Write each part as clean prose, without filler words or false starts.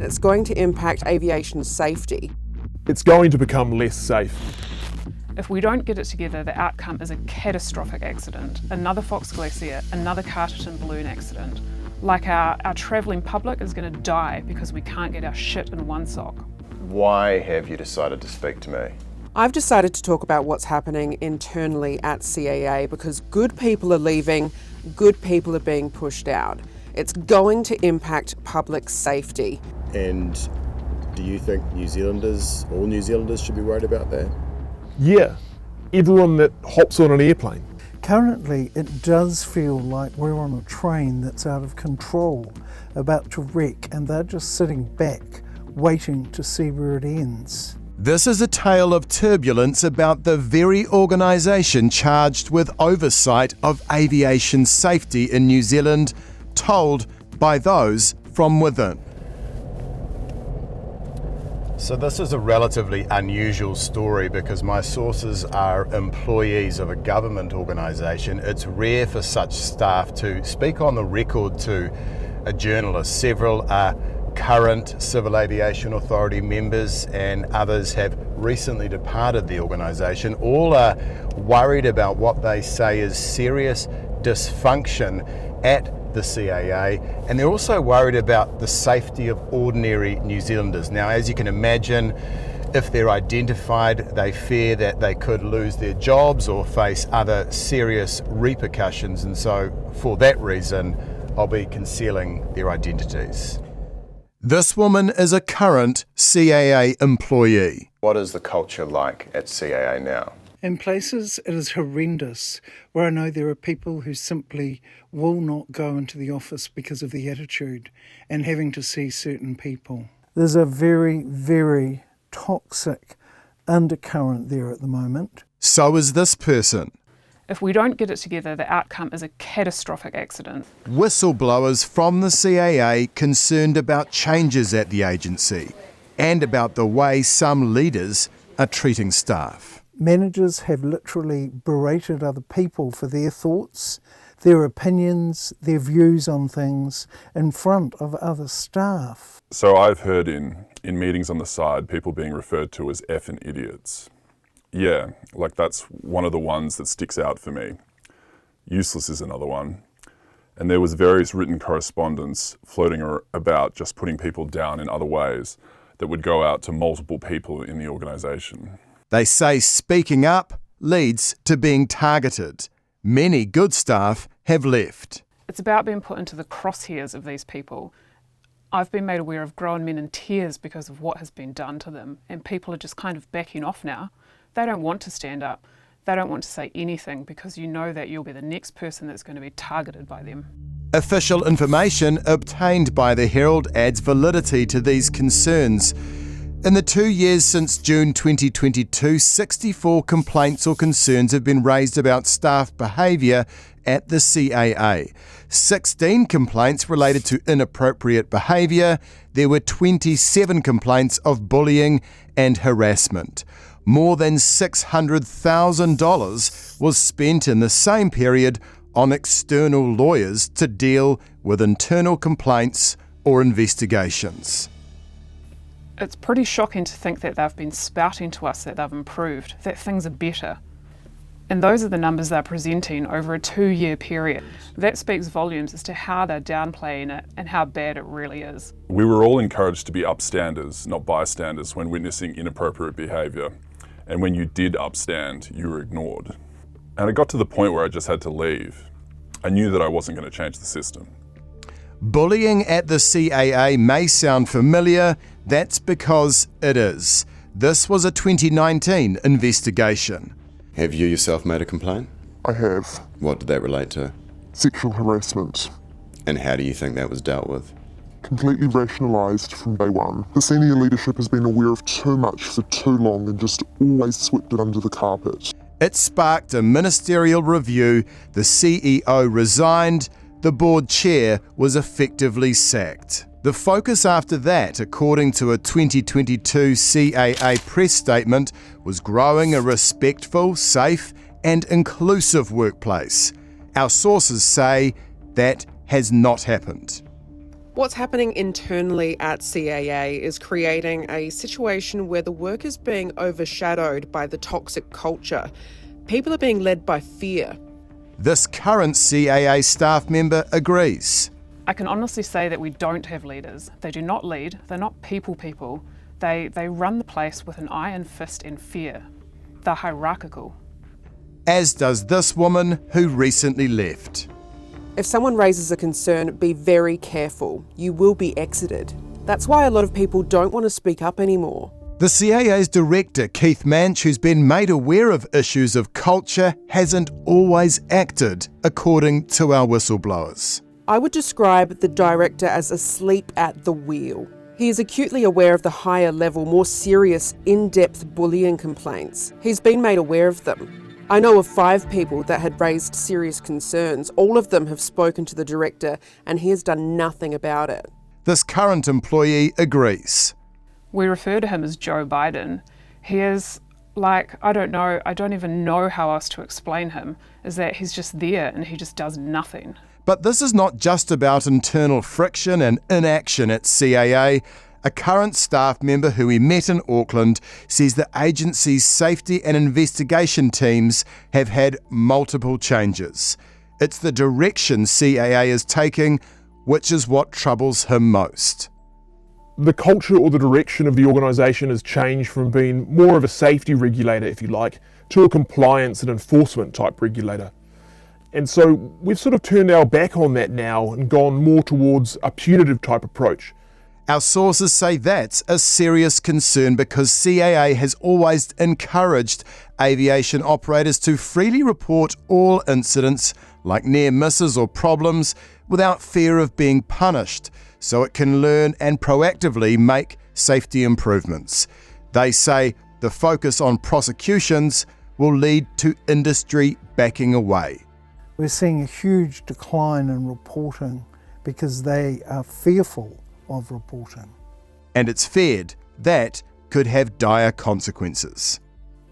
it's going to impact aviation safety. It's going to become less safe. If we don't get it together, the outcome is a catastrophic accident. Another Fox Glacier, another Carterton balloon accident. Like our travelling public is going to die because we can't get our shit in one sock. Why have you decided to speak to me? I've decided to talk about what's happening internally at CAA because good people are leaving, good people are being pushed out. It's going to impact public safety. And do you think all New Zealanders should be worried about that? Yeah, everyone that hops on an airplane. Currently, it does feel like we're on a train that's out of control, about to wreck, and they're just sitting back, waiting to see where it ends. This is a tale of turbulence about the very organisation charged with oversight of aviation safety in New Zealand, told by those from within. So this is a relatively unusual story because my sources are employees of a government organisation. It's rare for such staff to speak on the record to a journalist. Several are current Civil Avaition Authority members and others have recently departed the organisation. All are worried about what they say is serious dysfunction at the CAA, and they're also worried about the safety of ordinary New Zealanders. Now, as you can imagine, if they're identified, they fear that they could lose their jobs or face other serious repercussions, and so for that reason, I'll be concealing their identities. This woman is a current CAA employee. What is the culture like at CAA now? In places, it is horrendous, where I know there are people who simply will not go into the office because of the attitude and having to see certain people. There's a very, very toxic undercurrent there at the moment. So is this person. If we don't get it together, the outcome is a catastrophic accident. Whistleblowers from the CAA concerned about changes at the agency and about the way some leaders are treating staff. Managers have literally berated other people for their thoughts, their opinions, their views on things in front of other staff. So I've heard in meetings on the side people being referred to as effing idiots. Yeah, like that's one of the ones that sticks out for me. Useless is another one. And there was various written correspondence floating about just putting people down in other ways that would go out to multiple people in the organisation. They say speaking up leads to being targeted. Many good staff have left. It's about being put into the crosshairs of these people. I've been made aware of grown men in tears because of what has been done to them, and people are just kind of backing off now. They don't want to stand up. They don't want to say anything because you know that you'll be the next person that's going to be targeted by them. Official information obtained by the Herald adds validity to these concerns. In the 2 years since June 2022, 64 complaints or concerns have been raised about staff behaviour at the CAA. 16 complaints related to inappropriate behaviour. There were 27 complaints of bullying and harassment. More than $600,000 was spent in the same period on external lawyers to deal with internal complaints or investigations. It's pretty shocking to think that they've been spouting to us that they've improved, that things are better. And those are the numbers they're presenting over a 2-year period. That speaks volumes as to how they're downplaying it and how bad it really is. We were all encouraged to be upstanders, not bystanders, when witnessing inappropriate behaviour. And when you did upstand, you were ignored. And it got to the point where I just had to leave. I knew that I wasn't going to change the system. Bullying at the CAA may sound familiar. That's because it is. This was a 2019 investigation. Have you yourself made a complaint? I have. What did that relate to? Sexual harassment. And how do you think that was dealt with? Completely rationalised from day one. The senior leadership has been aware of too much for too long and just always swept it under the carpet. It sparked a ministerial review. The CEO resigned. The board chair was effectively sacked. The focus after that, according to a 2022 CAA press statement, was growing a respectful, safe and inclusive workplace. Our sources say that has not happened. What's happening internally at CAA is creating a situation where the work is being overshadowed by the toxic culture. People are being led by fear. This current CAA staff member agrees. I can honestly say that we don't have leaders. They do not lead. They're not people. They run the place with an iron fist and fear. They're hierarchical. As does this woman who recently left. If someone raises a concern, be very careful. You will be exited. That's why a lot of people don't want to speak up anymore. The CAA's director, Keith Manch, who's been made aware of issues of culture, hasn't always acted, according to our whistleblowers. I would describe the director as asleep at the wheel. He is acutely aware of the higher level, more serious, in-depth bullying complaints. He's been made aware of them. I know of 5 people that had raised serious concerns. All of them have spoken to the director and he has done nothing about it. This current employee agrees. We refer to him as Joe Biden. He is like, I don't even know how else to explain him, is that he's just there and he just does nothing. But this is not just about internal friction and inaction at CAA. A current staff member who we met in Auckland says the agency's safety and investigation teams have had multiple changes. It's the direction CAA is taking, which is what troubles him most. The culture or the direction of the organisation has changed from being more of a safety regulator, if you like, to a compliance and enforcement type regulator. And so we've sort of turned our back on that now and gone more towards a punitive type approach. Our sources say that's a serious concern because CAA has always encouraged aviation operators to freely report all incidents like near misses or problems without fear of being punished, so it can learn and proactively make safety improvements. They say the focus on prosecutions will lead to industry backing away. We're seeing a huge decline in reporting because they are fearful of reporting. And it's feared that could have dire consequences.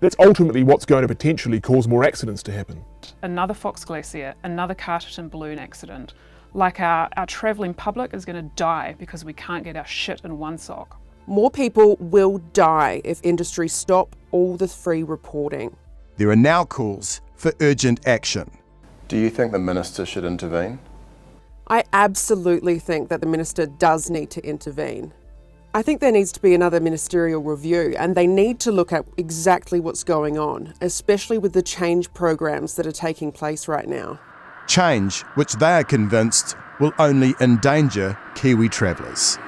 That's ultimately what's going to potentially cause more accidents to happen. Another Fox Glacier, another Carterton balloon accident. Like our travelling public is going to die because we can't get our shit in one sock. More people will die if industry stop all the free reporting. There are now calls for urgent action. Do you think the minister should intervene? I absolutely think that the minister does need to intervene. I think there needs to be another ministerial review and they need to look at exactly what's going on, especially with the change programs that are taking place right now. Change, which they are convinced will only endanger Kiwi travellers.